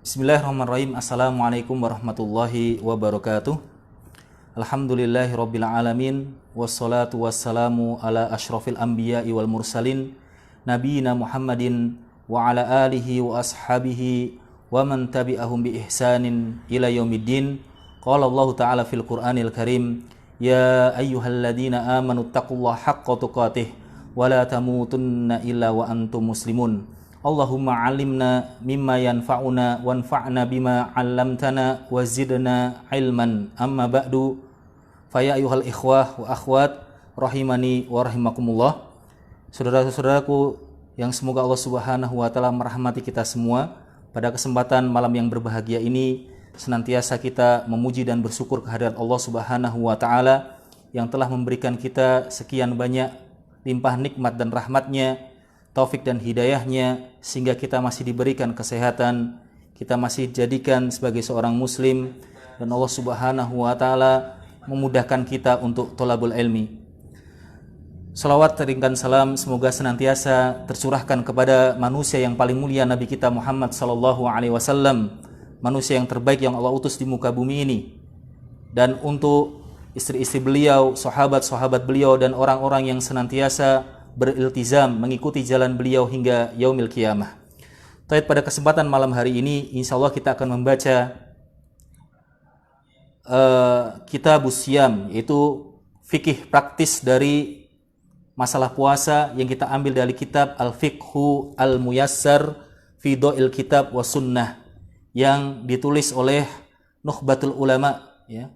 Bismillahirrahmanirrahim. Assalamualaikum warahmatullahi wabarakatuh. Alhamdulillahirabbil alamin wassalatu wassalamu ala asyrafil anbiya'i wal mursalin nabiyina Muhammadin wa ala alihi wa ashabihi wa man tabi'ahum bi ihsanin ila yaumiddin. Qala Allah ta'ala fil Qur'anil Karim, ya ayyuhalladzina amanu taqullaha haqqa tuqatih wa la tamutunna illa wa antum muslimun. Allahumma alimna mimma yanfa'una wanfa'na bima 'allamtana wa zidna ilman. Amma ba'du, fa ya ayyuhal ikhwah wa akhwat rahimani wa rahimakumullah. Saudara-saudaraku yang semoga Allah Subhanahu wa taala merahmati kita semua, pada kesempatan malam yang berbahagia ini senantiasa kita memuji dan bersyukur kehadirat Allah Subhanahu wa taala yang telah memberikan kita sekian banyak limpah nikmat dan rahmatnya, taufik dan hidayahnya, sehingga kita masih diberikan kesehatan, kita masih dijadikan sebagai seorang muslim, dan Allah Subhanahu wa taala memudahkan kita untuk thalabul ilmi. Salawat ringkan salam semoga senantiasa tercurahkan kepada manusia yang paling mulia, Nabi kita Muhammad sallallahu alaihi wasallam, manusia yang terbaik yang Allah utus di muka bumi ini, dan untuk istri-istri beliau, sahabat-sahabat beliau, dan orang-orang yang senantiasa beriltizam mengikuti jalan beliau hingga yaumil qiyamah. Pada kesempatan malam hari ini insyaallah kita akan membaca Kitabus Shiyam, yaitu fikih praktis dari masalah puasa yang kita ambil dari kitab Al-Fiqhu Al-Muyassar fi Dha'il Kitab wa Sunnah, yang ditulis oleh Nukhbatul Ulama, ya,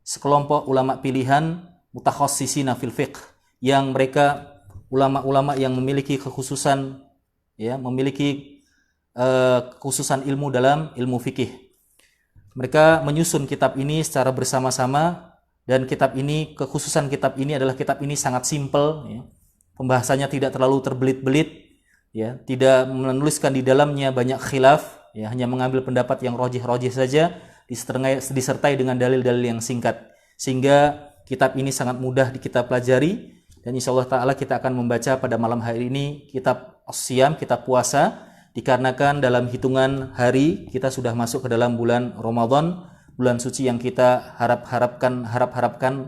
sekelompok ulama pilihan mutakhassisina fil fiqh, yang mereka ulama-ulama yang memiliki kekhususan, ya, memiliki kekhususan ilmu dalam ilmu fikih. Mereka menyusun kitab ini secara bersama-sama, dan kitab ini, kekhususan kitab ini adalah kitab ini sangat simpel, ya. Pembahasannya tidak terlalu terbelit-belit, ya, tidak menuliskan di dalamnya banyak khilaf, ya, hanya mengambil pendapat yang rajih-rajih saja, disertai dengan dalil-dalil yang singkat, sehingga kitab ini sangat mudah kita pelajari. Dan insyaallah ta'ala kita akan membaca pada malam hari ini kitab As-Shiyam, kitab puasa, dikarenakan dalam hitungan hari kita sudah masuk ke dalam bulan Ramadan, bulan suci yang kita harap-harapkan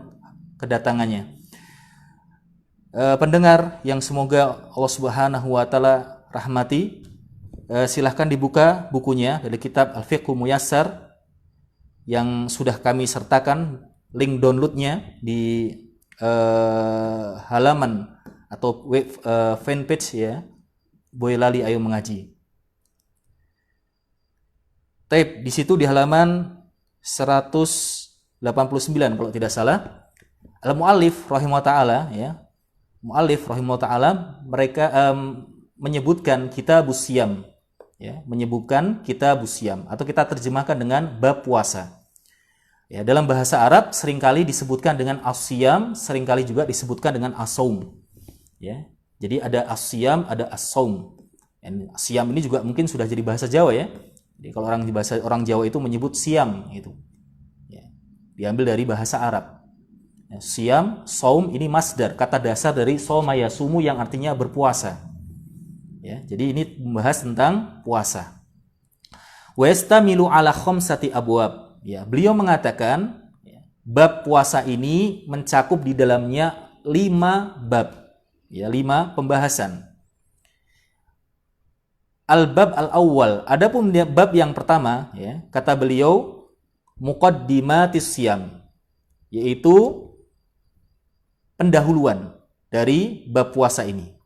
kedatangannya. Pendengar yang semoga Allah Subhanahu wa taala rahmati, silahkan dibuka bukunya dari kitab Al-Fiqhu Muyassar yang sudah kami sertakan link downloadnya di halaman atau web fanpage, ya, Boyolali Ayo Mengaji. Di situ di halaman 189 kalau tidak salah, Al-Mu'allif rahimahullah ta'ala, ya, Mu'allif rahimahullah ta'ala, mereka menyebutkan Kitabus Shiyam, ya, menyebutkan Kitabus Shiyam, atau kita terjemahkan dengan bab puasa. Ya, dalam bahasa Arab seringkali disebutkan dengan as-shiyam, seringkali juga disebutkan dengan as-shaum. Ya. Jadi ada as-shiyam, ada as-shaum. Shiyam ini juga mungkin sudah jadi bahasa Jawa, ya. Jadi kalau orang Jawa itu menyebut siam itu. Ya. Diambil dari bahasa Arab. Ya, siyam, shaum ini masdar, kata dasar dari shoma yasumu yang artinya berpuasa. Ya, jadi ini membahas tentang puasa. Wa yastamilu ala khamsati abwab. Ya, beliau mengatakan, ya, bab puasa ini mencakup di dalamnya 5 bab, ya, 5 pembahasan. Al-bab al-awwal, adapun bab yang pertama, ya, kata beliau muqaddimatis shiyam, yaitu pendahuluan dari bab puasa ini.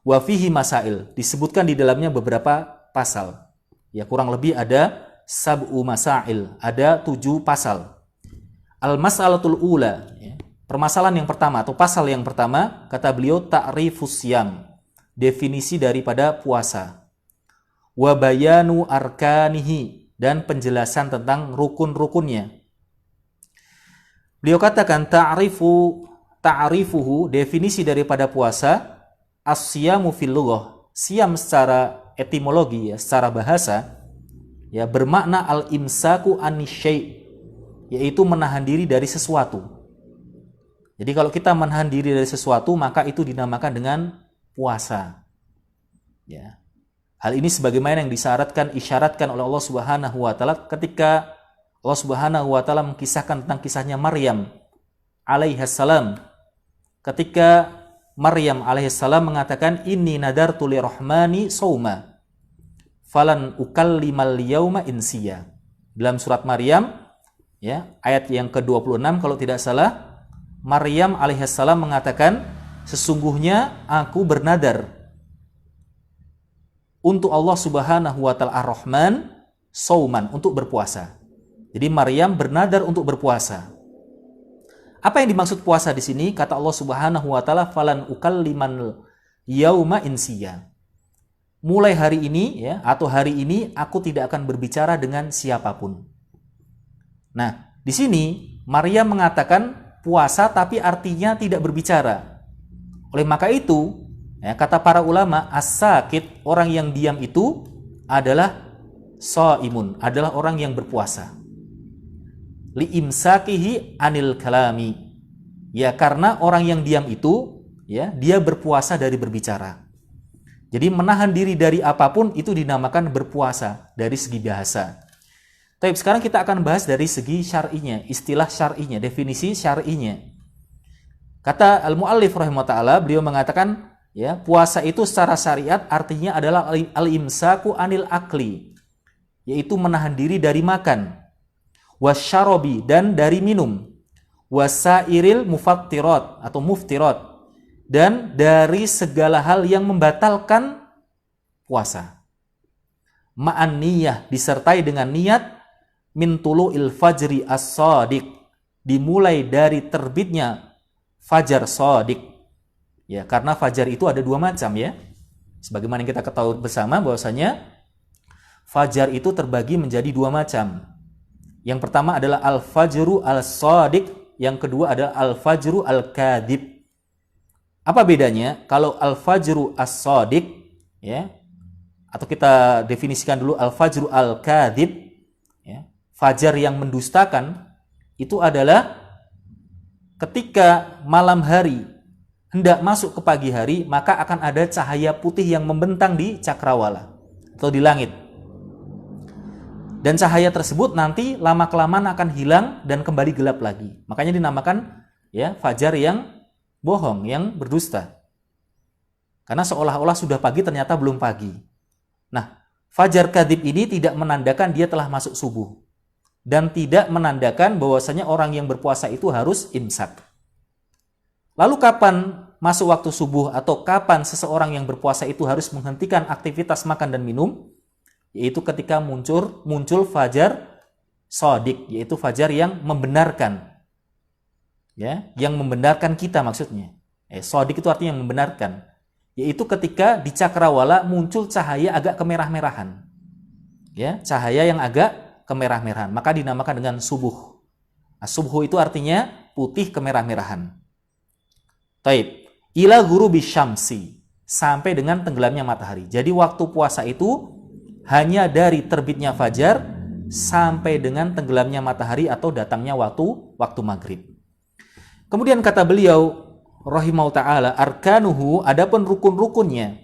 Wa fihi masail, disebutkan di dalamnya beberapa pasal. Ya, kurang lebih ada sab'u masail, ada 7 pasal. Al-mas'alatul ula, ya, permasalahan yang pertama atau pasal yang pertama, kata beliau ta'rifus shiyam, definisi daripada puasa. Wa bayanu arkanihi, dan penjelasan tentang rukun-rukunnya. Beliau katakan ta'rifuhu, definisi daripada puasa, as-shiyamu fil lughah, siyam secara etimologi, ya, secara bahasa, ya, bermakna al-imsaku anisy, yaitu menahan diri dari sesuatu. Jadi kalau kita menahan diri dari sesuatu, maka itu dinamakan dengan puasa. Ya. Hal ini sebagaimana yang isyaratkan oleh Allah Subhanahu wa taala ketika Allah Subhanahu wa taala mengisahkan tentang kisahnya Maryam alaihissalam. Ketika Maryam alaihissalam mengatakan inni nadartu lirahmani sauma falan ukallimal yauma insiya. Dalam surat Maryam ya, ayat yang ke-26 kalau tidak salah, Maryam alaihissalam mengatakan sesungguhnya aku bernadar untuk Allah Subhanahu wa taala Ar-Rahman sauman, untuk berpuasa. Jadi Maryam bernadar untuk berpuasa. Apa yang dimaksud puasa di sini? Kata Allah Subhanahu wa taala falan ukalliman yauma insiya. Mulai hari ini ya, atau hari ini aku tidak akan berbicara dengan siapapun. Nah, di sini Maryam mengatakan puasa tapi artinya tidak berbicara. Oleh maka itu, ya, kata para ulama, as-sakit, orang yang diam itu adalah shaimun, adalah orang yang berpuasa. Liimsakihi anil kalami. Ya, karena orang yang diam itu ya, dia berpuasa dari berbicara. Jadi menahan diri dari apapun itu dinamakan berpuasa dari segi bahasa. Tapi sekarang kita akan bahas dari segi syar'inya, istilah syar'inya, definisi syar'inya. Kata al-muallif rahimahullah taala, beliau mengatakan ya, puasa itu secara syariat artinya adalah al-imsaku anil akli, yaitu menahan diri dari makan, wasyarobi, dan dari minum, wasairil mufattirat atau muftirat, dan dari segala hal yang membatalkan puasa. Ma'an niyah, disertai dengan niat, min tulu'il fajri as-shadiq, dimulai dari terbitnya fajar shadiq. Ya, karena fajar itu ada dua macam ya. Sebagaimana yang kita ketahui bersama bahwasanya fajar itu terbagi menjadi dua macam. Yang pertama adalah al-fajru al-shadiq, yang kedua adalah al-fajru al-kadhib. Apa bedanya? Kalau al-fajru as-shadiq ya, atau kita definisikan dulu al-fajru al-kadhib ya, fajar yang mendustakan itu adalah ketika malam hari hendak masuk ke pagi hari, maka akan ada cahaya putih yang membentang di cakrawala atau di langit. Dan cahaya tersebut nanti lama-kelamaan akan hilang dan kembali gelap lagi. Makanya dinamakan ya fajar yang bohong, yang berdusta. Karena seolah-olah sudah pagi ternyata belum pagi. Nah, fajar kadzib ini tidak menandakan dia telah masuk subuh. Dan tidak menandakan bahwasanya orang yang berpuasa itu harus imsak. Lalu kapan masuk waktu subuh atau kapan seseorang yang berpuasa itu harus menghentikan aktivitas makan dan minum? Yaitu ketika muncul fajar shadiq, yaitu fajar yang membenarkan. Ya, yang membenarkan kita maksudnya. Shadiq itu artinya yang membenarkan. Yaitu ketika di cakrawala muncul cahaya agak kemerah-merahan. Ya, cahaya yang agak kemerah-merahan, maka dinamakan dengan subuh. Nah, subuh itu artinya putih kemerah-merahan. Taib, ila ghurubi syamsi, sampai dengan tenggelamnya matahari. Jadi waktu puasa itu hanya dari terbitnya fajar sampai dengan tenggelamnya matahari atau datangnya waktu maghrib. Kemudian kata beliau rahimahullah taala, arkanuhu, adapun rukun-rukunnya,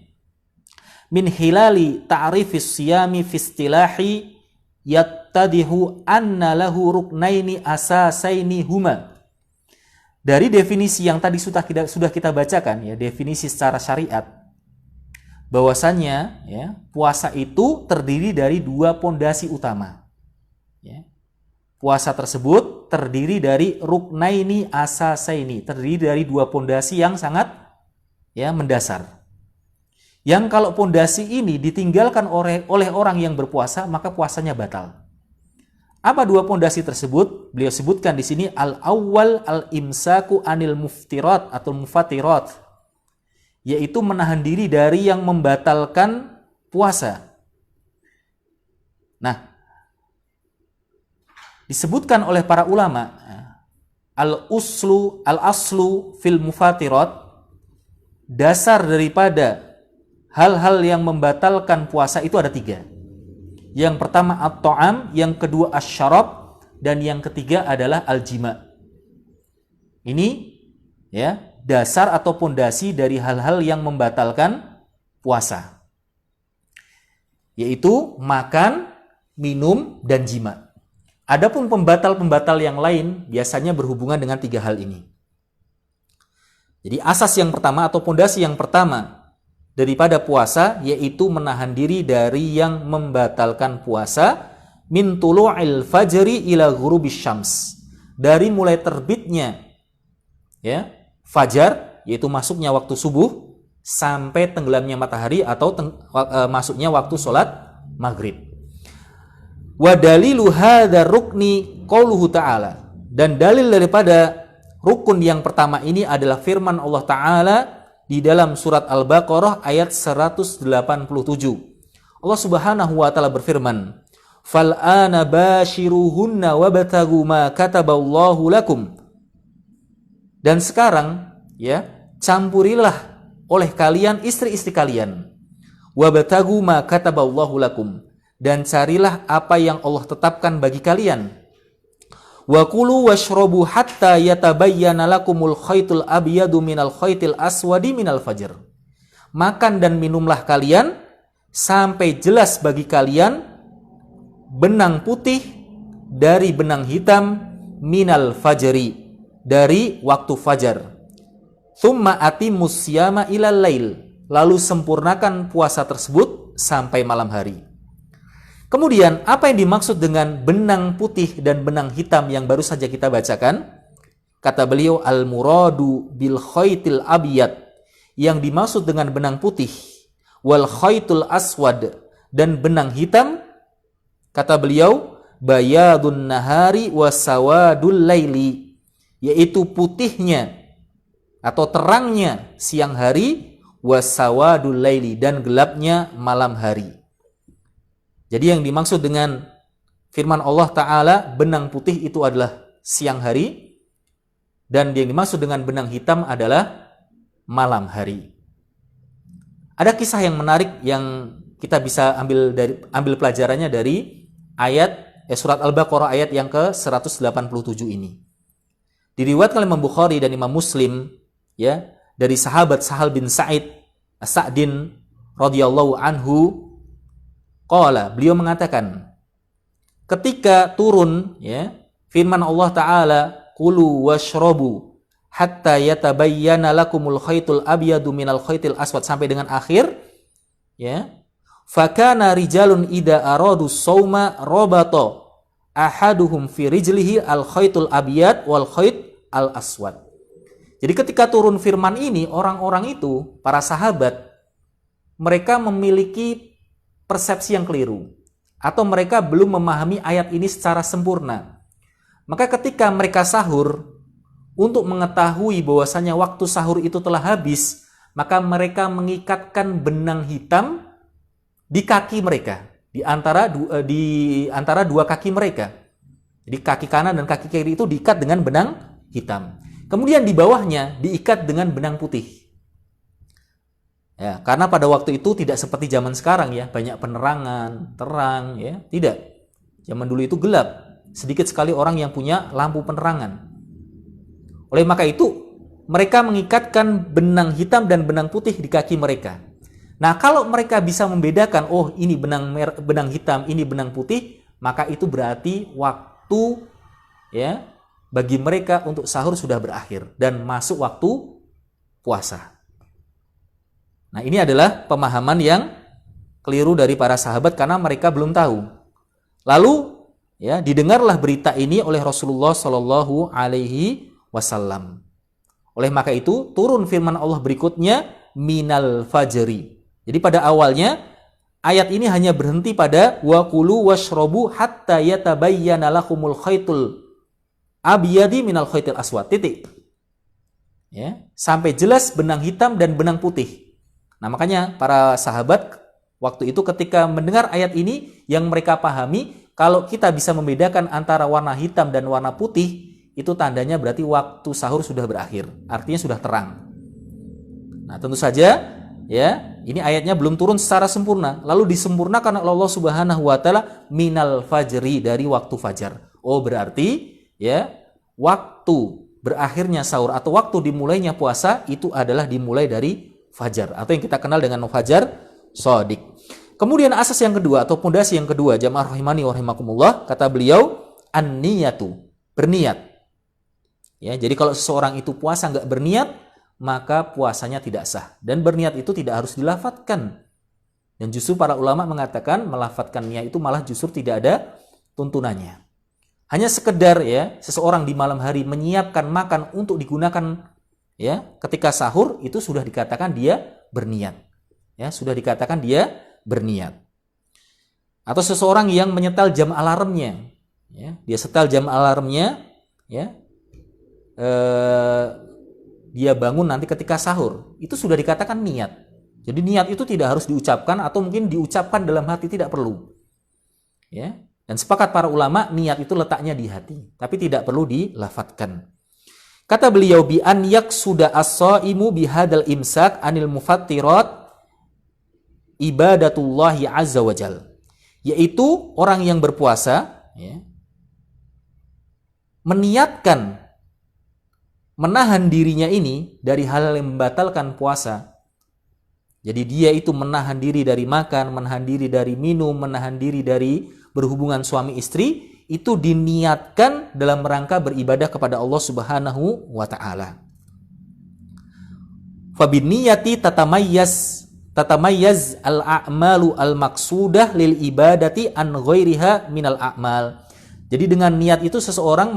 min hilali ta'rifis siyami fi istilahi yattadihu anna lahu ruknaini asasaini huma. Dari definisi yang tadi sudah kita bacakan ya, definisi secara syariat, bahwasannya ya, puasa itu terdiri dari dua pondasi utama. Ya. Puasa tersebut terdiri dari ruknaini asasaini, terdiri dari dua pondasi yang sangat ya mendasar. Yang kalau pondasi ini ditinggalkan oleh orang yang berpuasa, maka puasanya batal. Apa dua pondasi tersebut? Beliau sebutkan di sini al-awwal al-imsaku anil muftirat atau mufatirat, yaitu menahan diri dari yang membatalkan puasa. Nah, disebutkan oleh para ulama al-aslu fil mufatirat, dasar daripada hal-hal yang membatalkan puasa itu ada tiga. Yang pertama at-ta'am, yang kedua asy-syarab, dan yang ketiga adalah al-jima. Ini ya dasar atau pondasi dari hal-hal yang membatalkan puasa. yaitu makan, minum, dan jima. Adapun pembatal-pembatal yang lain biasanya berhubungan dengan 3 hal ini. Jadi asas yang pertama atau pondasi yang pertama daripada puasa yaitu menahan diri dari yang membatalkan puasa min tulu'il fajri ila ghurubis syams. Dari mulai terbitnya ya, fajar yaitu masuknya waktu subuh sampai tenggelamnya matahari atau masuknya waktu sholat maghrib. Wa dalilu hadza rukni qauluhu ta'ala. Dan dalil daripada rukun yang pertama ini adalah firman Allah Ta'ala di dalam surat Al-Baqarah ayat 187. Allah Subhanahu wa taala berfirman, "Fal ana bashiruhunna wabtagu ma kataballahu lakum." Dan sekarang ya, campurilah oleh kalian istri-istri kalian. Wabtagu ma kataballahu lakum. Dan carilah apa yang Allah tetapkan bagi kalian. Wa kulu washrabu hatta yatabayyana lakumul khaytul abyadu minal khaytil aswadi minal fajr. Makan dan minumlah kalian sampai jelas bagi kalian benang putih dari benang hitam minal fajri, dari waktu fajar. Thumma atimus siyama ilal lail. Lalu sempurnakan puasa tersebut sampai malam hari. Kemudian, apa yang dimaksud dengan benang putih dan benang hitam yang baru saja kita bacakan? Kata beliau, al-muradu bil khaytil abyad. Yang dimaksud dengan benang putih, wal khaytul aswad, dan benang hitam, kata beliau, bayadun nahari wasawadul laili, yaitu putihnya atau terangnya siang hari, wasawadul laili, dan gelapnya malam hari. Jadi yang dimaksud dengan firman Allah Ta'ala, benang putih itu adalah siang hari, dan yang dimaksud dengan benang hitam adalah malam hari. Ada kisah yang menarik yang kita bisa ambil pelajarannya dari surat Al-Baqarah ayat yang ke-187 ini. Diriwayatkan oleh Imam Bukhari dan Imam Muslim ya, dari sahabat Sahal bin Sa'id As-Sa'din radhiyallahu anhu. Qala, beliau mengatakan, ketika turun ya, firman Allah Ta'ala, kulu washrabu hatta yatabayyana lakumul khaytul abyadu minal khaytil aswad, sampai dengan akhir ya. Fakana rijalun ida aradu sawma robato ahaduhum fi rijlihi al khaytul abyad wal khayt al aswad. Jadi ketika turun firman ini, orang-orang itu, para sahabat, mereka memiliki persepsi yang keliru, atau mereka belum memahami ayat ini secara sempurna. Maka ketika mereka sahur, untuk mengetahui bahwasanya waktu sahur itu telah habis, maka mereka mengikatkan benang hitam di kaki mereka, di antara dua kaki mereka. Jadi kaki kanan dan kaki kiri itu diikat dengan benang hitam. Kemudian di bawahnya diikat dengan benang putih. Ya, karena pada waktu itu tidak seperti zaman sekarang ya, banyak penerangan, terang ya, tidak. Zaman dulu itu gelap, sedikit sekali orang yang punya lampu penerangan. Oleh maka itu, mereka mengikatkan benang hitam dan benang putih di kaki mereka. Nah, kalau mereka bisa membedakan, oh ini benang hitam, ini benang putih, maka itu berarti waktu ya bagi mereka untuk sahur sudah berakhir dan masuk waktu puasa. Nah, ini adalah pemahaman yang keliru dari para sahabat karena mereka belum tahu. Lalu ya, didengarlah berita ini oleh Rasulullah Shallallahu alaihi wasallam. Oleh maka itu turun firman Allah berikutnya, minal fajri. Jadi pada awalnya ayat ini hanya berhenti pada wa kulu washrabu hatta yatabayyana lakumul khaytul abyadi minal khaytil aswad. Titik. Ya, sampai jelas benang hitam dan benang putih. Nah, makanya para sahabat waktu itu ketika mendengar ayat ini, yang mereka pahami, kalau kita bisa membedakan antara warna hitam dan warna putih, itu tandanya berarti waktu sahur sudah berakhir, artinya sudah terang. Nah, tentu saja ya, ini ayatnya belum turun secara sempurna, lalu disempurnakan oleh Allah Subhanahu wa taala minal fajri, dari waktu fajar. Oh, berarti ya, waktu berakhirnya sahur atau waktu dimulainya puasa itu adalah dimulai dari fajar, atau yang kita kenal dengan fajar shadiq. Kemudian asas yang kedua atau pondasi yang kedua, jamaah rahimani wa rahimakumullah, kata beliau, an-niyatu, berniat. Ya, jadi kalau seseorang itu puasa nggak berniat, maka puasanya tidak sah. Dan berniat itu tidak harus dilafadzkan. Dan justru para ulama mengatakan melafadzkan niat itu malah justru tidak ada tuntunannya. Hanya sekedar ya seseorang di malam hari menyiapkan makan untuk digunakan ya ketika sahur, itu sudah dikatakan dia berniat. Ya, sudah dikatakan dia berniat. Atau seseorang yang menyetel jam alarmnya, ya, dia setel jam alarmnya, ya, dia bangun nanti ketika sahur, itu sudah dikatakan niat. Jadi niat itu tidak harus diucapkan atau mungkin diucapkan dalam hati, tidak perlu. Ya, dan sepakat para ulama niat itu letaknya di hati, tapi tidak perlu dilafadzkan. Kata beliau, bi an yaqsuda as-shaimu bihadal imsak anil mufattirat ibadatullahi azza wajal, yaitu orang yang berpuasa ya, meniatkan menahan dirinya ini dari hal yang membatalkan puasa. Jadi dia itu menahan diri dari makan, menahan diri dari minum, menahan diri dari berhubungan suami istri, itu diniatkan dalam rangka beribadah kepada Allah Subhanahu wa taala. Fa binniyati tatamayyaz al-a'malu al-maqsudah lil ibadati an ghairiha minal a'mal. Jadi dengan niat itu seseorang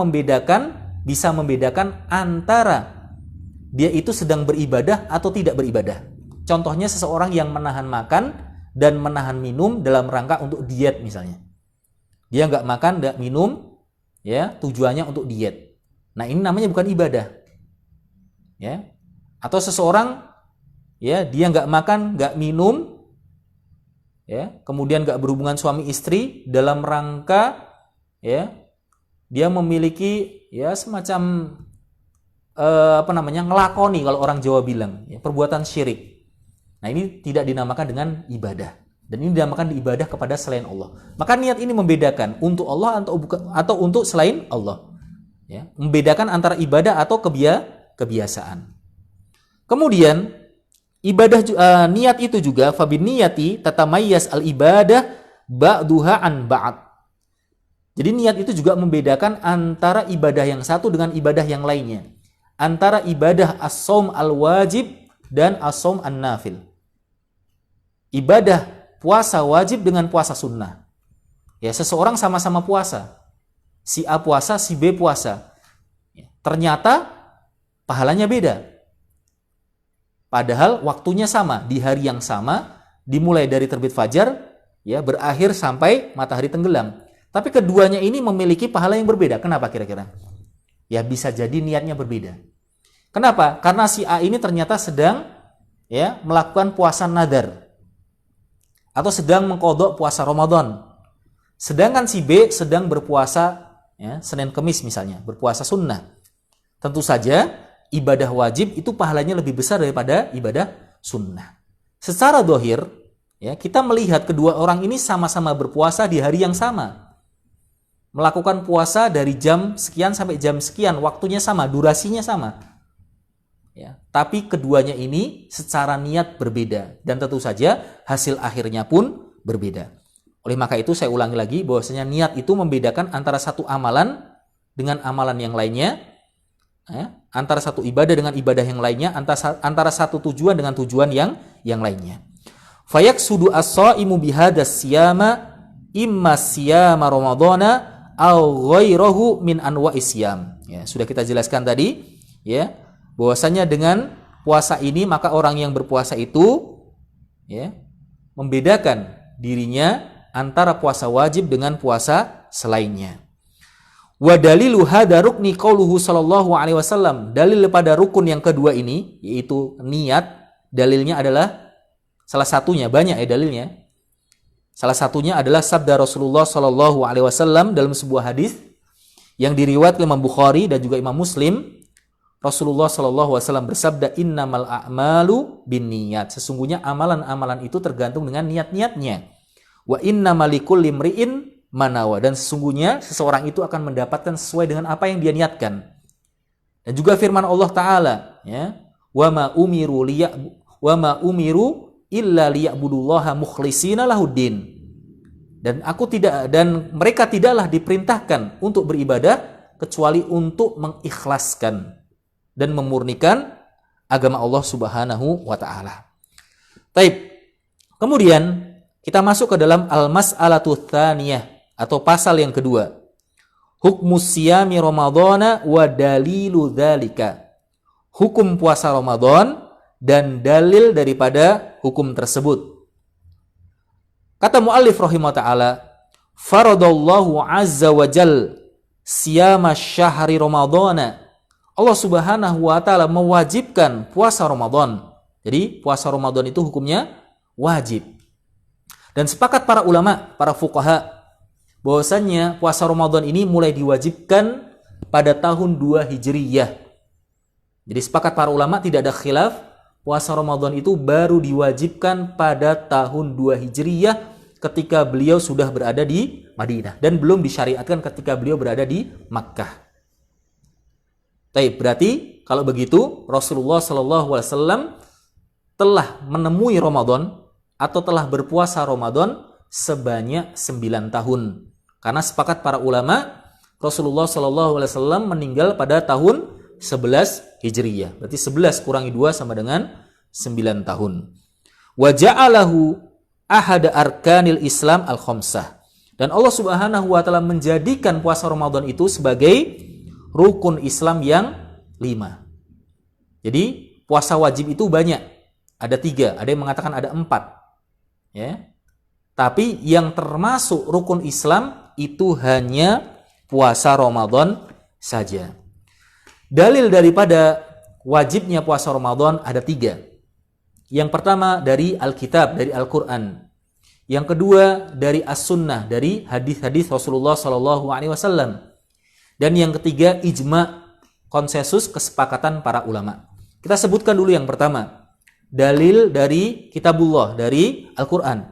bisa membedakan antara dia itu sedang beribadah atau tidak beribadah. Contohnya seseorang yang menahan makan dan menahan minum dalam rangka untuk diet misalnya. Dia nggak makan, nggak minum, ya tujuannya untuk diet. Nah ini namanya bukan ibadah. Ya. Atau seseorang ya dia nggak makan, nggak minum, ya kemudian nggak berhubungan suami istri dalam rangka ya dia memiliki ya semacam ngelakoni kalau orang Jawa bilang ya, perbuatan syirik. Nah ini tidak dinamakan dengan ibadah, dan ini dinamakan ibadah kepada selain Allah. Maka niat ini membedakan untuk Allah atau untuk selain Allah, ya membedakan antara ibadah atau kebiasaan. Kemudian niat itu juga fabin niyati tatamayyaz al ibadah ba'duha an ba'd. Jadi niat itu juga membedakan antara ibadah yang satu dengan ibadah yang lainnya. Antara ibadah as-shaum al-wajib dan as-shaum an-nafil. Ibadah puasa wajib dengan puasa sunnah. Ya, seseorang sama-sama puasa. Si A puasa, si B puasa. Ternyata pahalanya beda. Padahal waktunya sama, di hari yang sama, dimulai dari terbit fajar, ya berakhir sampai matahari tenggelam. Tapi keduanya ini memiliki pahala yang berbeda. Kenapa kira-kira? Ya bisa jadi niatnya berbeda. Kenapa? Karena si A ini ternyata sedang ya melakukan puasa nadar atau sedang mengqadha puasa Ramadan. Sedangkan si B sedang berpuasa ya, Senin Kemis misalnya, berpuasa sunnah. Tentu saja ibadah wajib itu pahalanya lebih besar daripada ibadah sunnah. Secara zahir ya kita melihat kedua orang ini sama-sama berpuasa di hari yang sama. Melakukan puasa dari jam sekian sampai jam sekian, waktunya sama, durasinya sama. Ya, tapi keduanya ini secara niat berbeda dan tentu saja hasil akhirnya pun berbeda. Oleh maka itu saya ulangi lagi bahwasanya niat itu membedakan antara satu amalan dengan amalan yang lainnya, ya, antara satu ibadah dengan ibadah yang lainnya, antara satu tujuan dengan tujuan yang lainnya. Fayaqsudu as-shaimu bihadas siyama imma siyama ramadhana au ghairahu min anwa'is siyam. Ya, sudah kita jelaskan tadi, ya, bahwasanya dengan puasa ini maka orang yang berpuasa itu ya membedakan dirinya antara puasa wajib dengan puasa selainnya. Wa dalilu hadza rukni qauluhu sallallahu alaihi wasallam. Dalil pada rukun yang kedua ini yaitu niat, dalilnya adalah salah satunya, banyak ya dalilnya. Salah satunya adalah sabda Rasulullah sallallahu alaihi wasallam dalam sebuah hadis yang diriwayatkan Imam Bukhari dan juga Imam Muslim. Rasulullah sallallahu alaihi wasallam bersabda, "Innamal a'malu binniyat." Sesungguhnya amalan-amalan itu tergantung dengan niat-niatnya. Wa innamal likulli imri'in manawa, dan sesungguhnya seseorang itu akan mendapatkan sesuai dengan apa yang dia niatkan. Dan juga firman Allah Ta'ala, ya, wa ma umiru illa liya'budullaha mukhlishina lahuddin. Dan mereka tidaklah diperintahkan untuk beribadah kecuali untuk mengikhlaskan dan memurnikan agama Allah Subhanahu wa taala. Taib. Kemudian kita masuk ke dalam al-mas'alatu tsaniyah atau pasal yang kedua. Hukmus siyami Ramadhana wa dalilu dzalika. Hukum puasa Ramadan dan dalil daripada hukum tersebut. Kata muallif rahimahullah taala, faradallahu azza wa jal siyama syahri Ramadhana. Allah Subhanahu wa taala mewajibkan puasa Ramadan. Jadi puasa Ramadan itu hukumnya wajib. Dan sepakat para ulama, para fuqaha, bahwasannya puasa Ramadan ini mulai diwajibkan pada tahun 2 Hijriyah. Jadi sepakat para ulama, tidak ada khilaf, puasa Ramadan itu baru diwajibkan pada tahun 2 Hijriyah ketika beliau sudah berada di Madinah dan belum disyariatkan ketika beliau berada di Makkah. Berarti kalau begitu Rasulullah SAW telah menemui Ramadan atau telah berpuasa Ramadan sebanyak 9 tahun. Karena sepakat para ulama, Rasulullah SAW meninggal pada tahun 11 Hijriyah. Berarti 11 kurangi 2 sama dengan 9 tahun. Wa ja'alahu ahada arkanil Islam al-khamsah. Dan Allah Subhanahu wa taala menjadikan puasa Ramadan itu sebagai rukun Islam yang 5. Jadi puasa wajib itu banyak. Ada 3, ada yang mengatakan ada 4. Ya. Tapi yang termasuk rukun Islam itu hanya puasa Ramadan saja. Dalil daripada wajibnya puasa Ramadan ada 3. Yang pertama dari Alkitab, dari Al-Quran. Yang kedua dari As-Sunnah, dari hadis-hadis Rasulullah SAW. Dan yang ketiga ijma, konsensus kesepakatan para ulama. Kita sebutkan dulu yang pertama. Dalil dari Kitabullah, dari Al-Quran.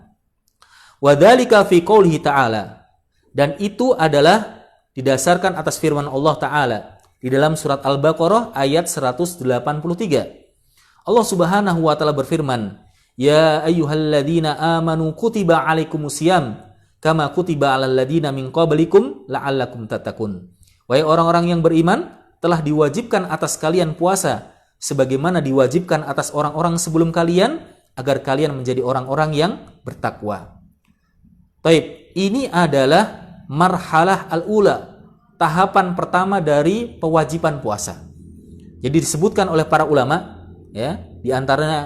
Wa dzalika fi qoulihi ta'ala. Dan itu adalah didasarkan atas firman Allah Ta'ala di dalam surat Al-Baqarah ayat 183. Allah Subhanahu wa taala berfirman, "Ya ayyuhalladzina amanu kutiba alaikumusiyam kama kutiba alal ladzina min qablikum la'allakum tattaqun." Wahai orang-orang yang beriman, telah diwajibkan atas kalian puasa sebagaimana diwajibkan atas orang-orang sebelum kalian agar kalian menjadi orang-orang yang bertakwa. Ini adalah marhalah al-ula, tahapan pertama dari kewajiban puasa. Jadi disebutkan oleh para ulama, ya, di antaranya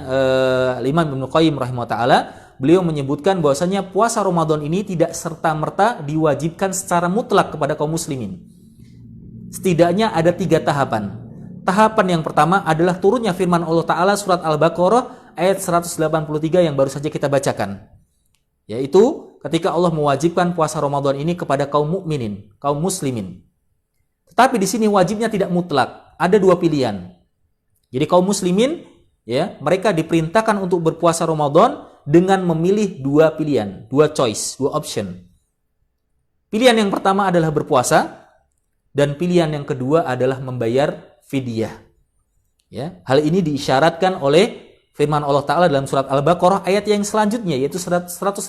Imam Ibnu Qayyim rahimahullah taala, beliau menyebutkan bahwasanya puasa Ramadan ini tidak serta-merta diwajibkan secara mutlak kepada kaum muslimin. Setidaknya ada 3 tahapan. Tahapan yang pertama adalah turunnya firman Allah Ta'ala surat Al-Baqarah ayat 183 yang baru saja kita bacakan. Yaitu ketika Allah mewajibkan puasa Ramadan ini kepada kaum mukminin, kaum muslimin. Tetapi di sini wajibnya tidak mutlak, ada 2 pilihan. Jadi kaum muslimin, ya, mereka diperintahkan untuk berpuasa Ramadan dengan memilih 2 pilihan, 2 choice, 2 option. Pilihan yang pertama adalah berpuasa dan pilihan yang kedua adalah membayar fidyah. Ya, hal ini diisyaratkan oleh firman Allah Ta'ala dalam surat Al-Baqarah ayat yang selanjutnya, yaitu 184.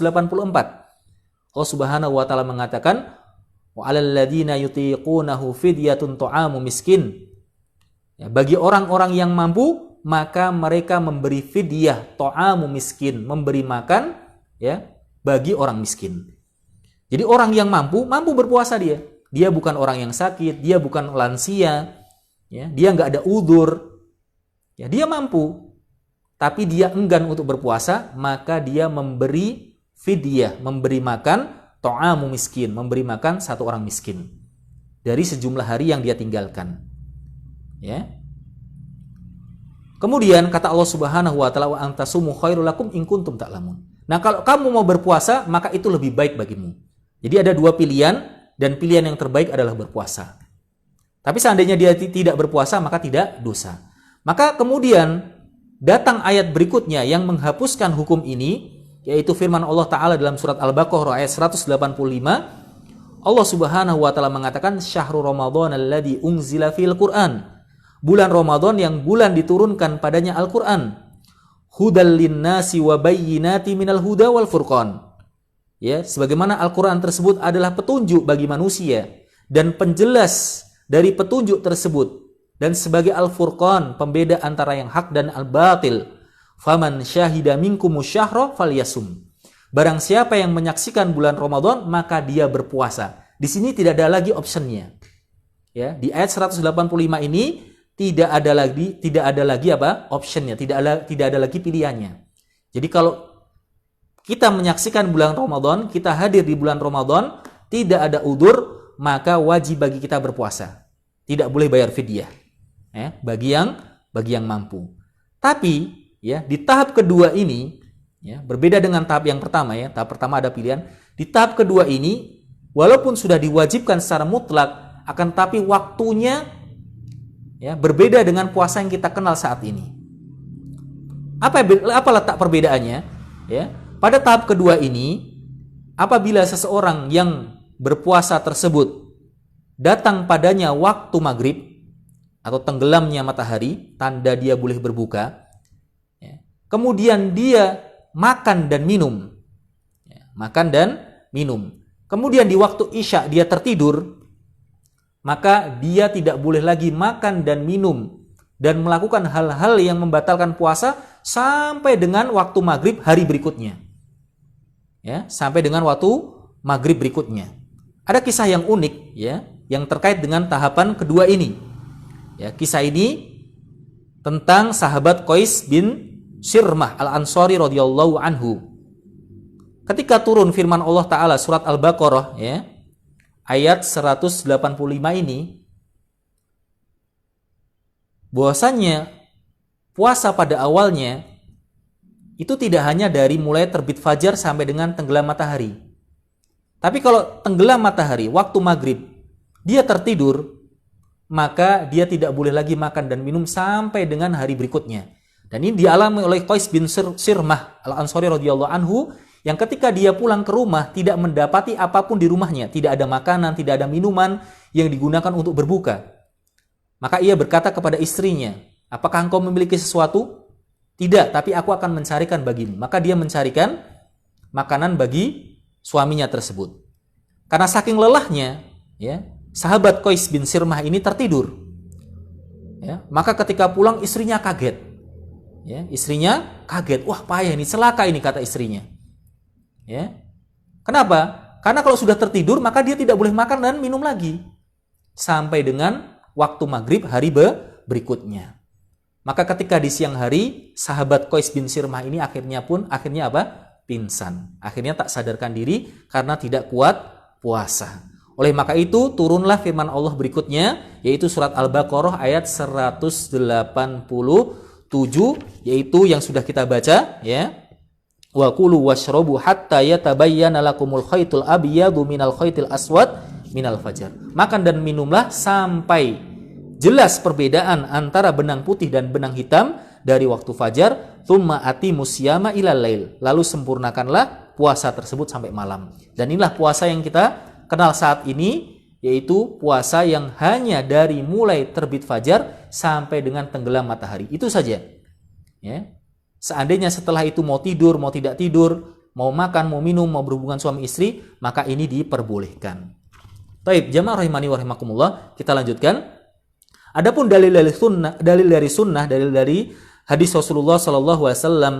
Allah Subhanahu wa taala mengatakan, "Wa 'alal ladzina yutiqunahu fidyatun ta'amu miskin." Ya, bagi orang-orang yang mampu, maka mereka memberi fidyah, ta'amu miskin, memberi makan, ya, bagi orang miskin. Jadi orang yang mampu berpuasa dia. Dia bukan orang yang sakit, dia bukan lansia, ya, dia nggak ada udzur. Ya, dia mampu. Tapi dia enggan untuk berpuasa, maka dia memberi fidyah, memberi makan ta'amu miskin, memberi makan 1 orang miskin dari sejumlah hari yang dia tinggalkan. Ya. Kemudian kata Allah Subhanahu wa taala, wa antasumu khairul lakum in kuntum ta'lamun. Nah, kalau kamu mau berpuasa, maka itu lebih baik bagimu. Jadi ada 2 pilihan dan pilihan yang terbaik adalah berpuasa. Tapi seandainya dia tidak berpuasa, maka tidak dosa. Maka kemudian datang ayat berikutnya yang menghapuskan hukum ini, yaitu firman Allah Ta'ala dalam surat Al-Baqarah ayat 185. Allah Subhanahu wa taala mengatakan, "Syahrul Ramadan alladzi unzila fil Qur'an." Bulan Ramadan yang bulan diturunkan padanya Al-Qur'an. hudal linnasi wa bayyinati minal huda wal furqan. Ya, sebagaimana Al-Qur'an tersebut adalah petunjuk bagi manusia dan penjelas dari petunjuk tersebut, dan sebagai al-furqan, pembeda antara yang hak dan al-batil. Faman syahida minkumus syahra falyasum. Barang siapa yang menyaksikan bulan Ramadan, maka dia berpuasa. Di sini tidak ada lagi optionnya. Ya, di ayat 185 ini tidak ada lagi apa? Optionnya, tidak ada lagi pilihannya. Jadi kalau kita menyaksikan bulan Ramadan, kita hadir di bulan Ramadan, tidak ada udzur, maka wajib bagi kita berpuasa. Tidak boleh bayar fidyah. Ya, bagi yang mampu. Tapi ya, di tahap kedua ini ya, berbeda dengan tahap yang pertama ya. Tahap pertama ada pilihan. Di tahap kedua ini, walaupun sudah diwajibkan secara mutlak, akan tapi waktunya ya berbeda dengan puasa yang kita kenal saat ini. Apa letak perbedaannya? Ya, pada tahap kedua ini, apabila seseorang yang berpuasa tersebut datang padanya waktu maghrib atau tenggelamnya matahari, tanda dia boleh berbuka. Ya. Kemudian dia makan dan minum. Ya, makan dan minum. Kemudian di waktu Isya dia tertidur, maka dia tidak boleh lagi makan dan minum dan melakukan hal-hal yang membatalkan puasa sampai dengan waktu maghrib hari berikutnya. Ya, sampai dengan waktu maghrib berikutnya. Ada kisah yang unik ya, yang terkait dengan tahapan kedua ini. Ya, kisah ini tentang sahabat Qais bin Sirmah Al-Ansari radhiyallahu anhu. Ketika turun firman Allah Ta'ala surat Al-Baqarah ya, ayat 185 ini, bahwasannya puasa pada awalnya itu tidak hanya dari mulai terbit fajar sampai dengan tenggelam matahari. Tapi kalau tenggelam matahari waktu maghrib dia tertidur, maka dia tidak boleh lagi makan dan minum sampai dengan hari berikutnya. Dan ini dialami oleh Qais bin Sirmah Al-Ansari radhiyallahu anhu, yang ketika dia pulang ke rumah tidak mendapati apapun di rumahnya, tidak ada makanan, tidak ada minuman yang digunakan untuk berbuka. Maka ia berkata kepada istrinya, "Apakah engkau memiliki sesuatu?" "Tidak, tapi aku akan mencarikan bagimu." Maka dia mencarikan makanan bagi suaminya tersebut. Karena saking lelahnya, ya, sahabat Qais bin Sirmah ini tertidur. Ya, maka ketika pulang istrinya kaget. Ya, istrinya kaget. Wah, payah ini, celaka ini, kata istrinya. Ya. Kenapa? Karena kalau sudah tertidur maka dia tidak boleh makan dan minum lagi sampai dengan waktu maghrib hari berikutnya. Maka ketika di siang hari, sahabat Qais bin Sirmah ini akhirnya apa? Pingsan. Akhirnya tak sadarkan diri karena tidak kuat puasa. Oleh maka itu turunlah firman Allah berikutnya, yaitu surat Al-Baqarah ayat 187, yaitu yang sudah kita baca ya. Wa kulu washrabu hatta yatabayyana lakumul khaytul abyadu minal khaytil aswad minal fajar. Makan dan minumlah sampai jelas perbedaan antara benang putih dan benang hitam dari waktu fajar. Tsumma atimus siyama ilal lail. Lalu sempurnakanlah puasa tersebut sampai malam. Dan inilah puasa yang kita kenal saat ini, yaitu puasa yang hanya dari mulai terbit fajar sampai dengan tenggelam matahari. Itu saja. Ya. Seandainya setelah itu mau tidur, mau tidak tidur, mau makan, mau minum, mau berhubungan suami istri, maka ini diperbolehkan. Baik, jamaah rahimani wa rahimakumullah, kita lanjutkan. Adapun dalil dari hadis Rasulullah sallallahu alaihi wasallam,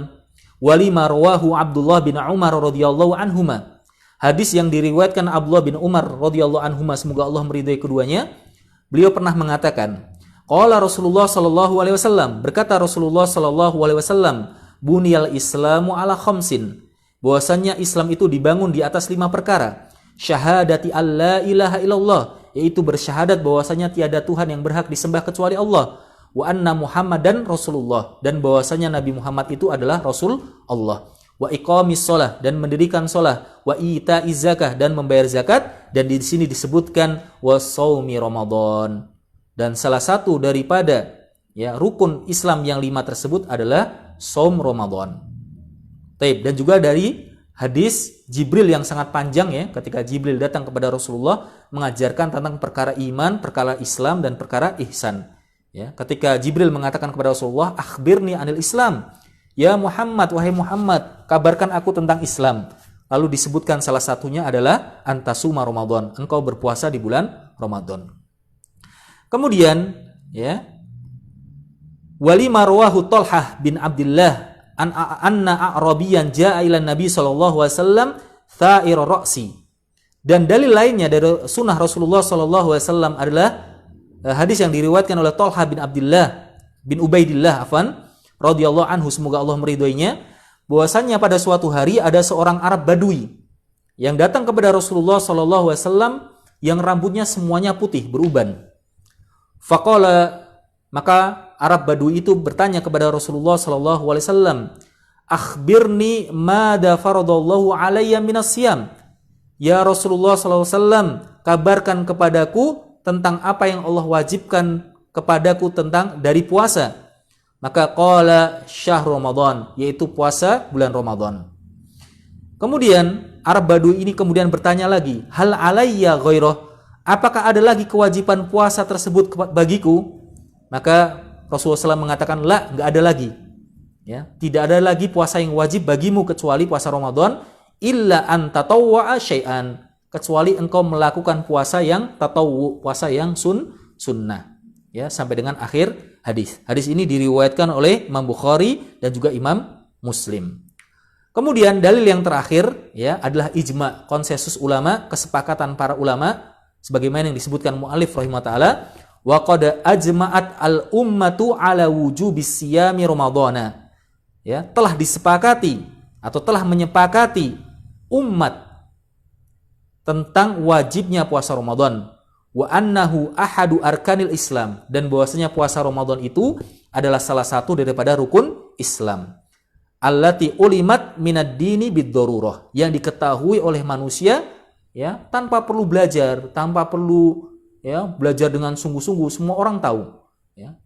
walima rawahu Abdullah bin Umar radhiyallahu anhuma. Hadis yang diriwayatkan Abdullah bin Umar radhiyallahu anhuma, semoga Allah meridai keduanya. Beliau pernah mengatakan, qala Rasulullah sallallahu alaihi wasallam, berkata Rasulullah sallallahu alaihi wasallam, bunyal Islamu ala khamsin, bahwasanya Islam itu dibangun di atas 5 perkara. Syahadati alla ilaha illallah, yaitu bersyahadat bahwasanya tiada Tuhan yang berhak disembah kecuali Allah. Wa anna Muhammadan Rasulullah, dan bahwasanya Nabi Muhammad itu adalah Rasul Allah. Wa iqamis shalah, dan mendirikan shalah. Wa ita'iz zakah, dan membayar zakat. Dan di sini disebutkan wa shaumi Ramadan. Dan salah satu daripada ya rukun Islam yang 5 tersebut adalah shaum Ramadan. Taib. Dan juga dari hadis Jibril yang sangat panjang ya, ketika Jibril datang kepada Rasulullah mengajarkan tentang perkara iman, perkara Islam, dan perkara ihsan. Ya, ketika Jibril mengatakan kepada Rasulullah, akhbirni anil Islam, Ya Muhammad, wahai Muhammad, kabarkan aku tentang Islam. Lalu disebutkan salah satunya adalah antasuma Ramadan, engkau berpuasa di bulan Ramadan. Kemudian ya, wali marwahu Talhah bin Abdullah anna a'rabiyan ja'a ila Nabi sallallahu alaihi wasallam tha'ir ra'si. Dan dalil lainnya dari sunnah Rasulullah sallallahu alaihi wasallam adalah hadis yang diriwayatkan oleh Talha bin Abdullah bin Ubaidillah radhiyallahu anhu, semoga Allah meridhoinya, bahwasanya pada suatu hari ada seorang Arab Badui yang datang kepada Rasulullah sallallahu alaihi wasallam yang rambutnya semuanya putih beruban. Faqala, maka Arab Badui itu bertanya kepada Rasulullah sallallahu alaihi wasallam, "Akhbirni madza faradallahu alayya minas siyam." Ya Rasulullah sallallahu alaihi wasallam, kabarkan kepadaku tentang apa yang Allah wajibkan kepadaku tentang dari puasa. Maka qala syahr Ramadan, yaitu puasa bulan Ramadan. Kemudian Arab Badui ini kemudian bertanya lagi, hal alayya ghairah, apakah ada lagi kewajiban puasa tersebut bagiku? Maka Rasulullah SAW mengatakan, la, enggak ada lagi. Ya, tidak ada lagi puasa yang wajib bagimu kecuali puasa Ramadan, illa an tatawwa'a syai'an, kecuali engkau melakukan puasa yang tatawwu, puasa yang sunnah. Ya, sampai dengan akhir hadis. Hadis ini diriwayatkan oleh Imam Bukhari dan juga Imam Muslim. Kemudian dalil yang terakhir ya adalah ijma, konsensus ulama, kesepakatan para ulama sebagaimana yang disebutkan muallif rahimahullah taala, wa qad ajma'at al ummatu ala wujubis siyami ramadhana. Ya, telah disepakati atau telah menyepakati umat tentang wajibnya puasa Ramadan, wa annahu ahadu arkanil Islam, dan bahwasanya puasa Ramadan itu adalah salah satu daripada rukun Islam. Allati ulimat minad dini bid-darurah, yang diketahui oleh manusia ya tanpa perlu belajar, tanpa perlu ya belajar dengan sungguh-sungguh, semua orang tahu ya.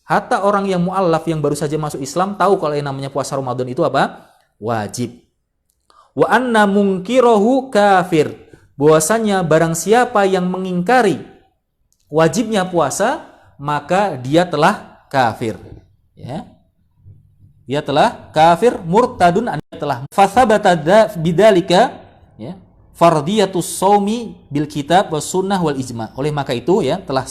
Hatta orang yang mu'allaf yang baru saja masuk Islam tahu kalau yang namanya puasa Ramadan itu apa? Wajib. Wa anna munkirahu kafir, bahwasanya barang siapa yang mengingkari wajibnya puasa maka dia telah kafir ya. Dia telah kafir murtadun, anda telah fathabata bidzalika ya fardiyatus shaumi bil kitab was sunnah wal ijma. Oleh maka itu ya telah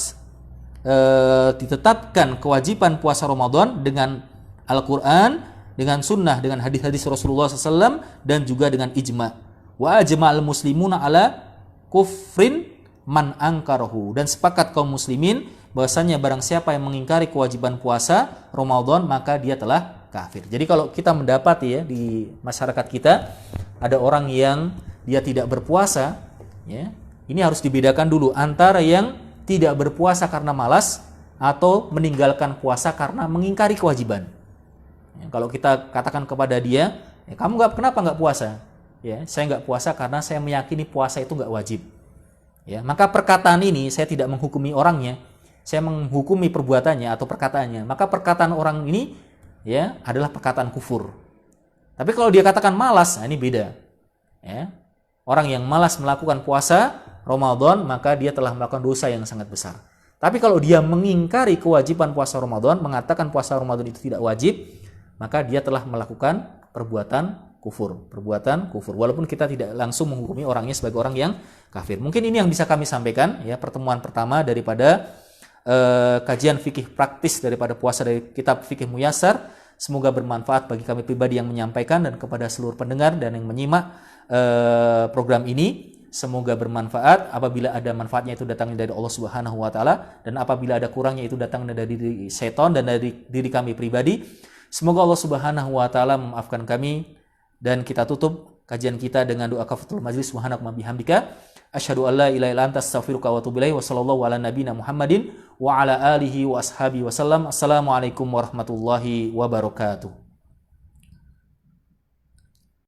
ditetapkan kewajiban puasa Ramadan dengan Al-Qur'an, dengan sunnah, dengan hadis-hadis Rasulullah SAW dan juga dengan ijma. Wa ajma'al muslimuna ala kufrin man angkarahu, dan sepakat kaum muslimin bahwasanya barang siapa yang mengingkari kewajiban puasa Ramadan maka dia telah kafir. Jadi kalau kita mendapati ya di masyarakat kita ada orang yang dia tidak berpuasa ya, ini harus dibedakan dulu antara yang tidak berpuasa karena malas atau meninggalkan puasa karena mengingkari kewajiban. Ya, kalau kita katakan kepada dia, ya, kamu kenapa nggak puasa? Ya, saya nggak puasa karena saya meyakini puasa itu nggak wajib. Ya, maka perkataan ini saya tidak menghukumi orangnya, saya menghukumi perbuatannya atau perkataannya. Maka perkataan orang ini ya adalah perkataan kufur. Tapi kalau dia katakan malas, nah ini beda. Ya. Orang yang malas melakukan puasa Ramadan maka dia telah melakukan dosa yang sangat besar. Tapi kalau dia mengingkari kewajiban puasa Ramadan, mengatakan puasa Ramadan itu tidak wajib, maka dia telah melakukan perbuatan kufur. Walaupun kita tidak langsung menghukumi orangnya sebagai orang yang kafir. Mungkin ini yang bisa kami sampaikan ya, pertemuan pertama daripada kajian fikih praktis daripada puasa dari kitab Fikih Muyassar. Semoga bermanfaat bagi kami pribadi yang menyampaikan dan kepada seluruh pendengar dan yang menyimak program ini. Semoga bermanfaat. Apabila ada manfaatnya itu datangnya dari Allah Subhanahu wa taala, dan apabila ada kurangnya itu datangnya dari diri setan dan dari diri kami pribadi. Semoga Allah Subhanahu wa taala memaafkan kami, dan kita tutup kajian kita dengan doa kafaratul majlis. Subhanaka bihamdika asyhadu an la ilaha illa anta astaghfiruka wa atubu ilaik. Wa sallallahu ala nabiyyina Muhammadin wa ala alihi wa ashabihi wasallam. Assalamualaikum warahmatullahi wabarakatuh.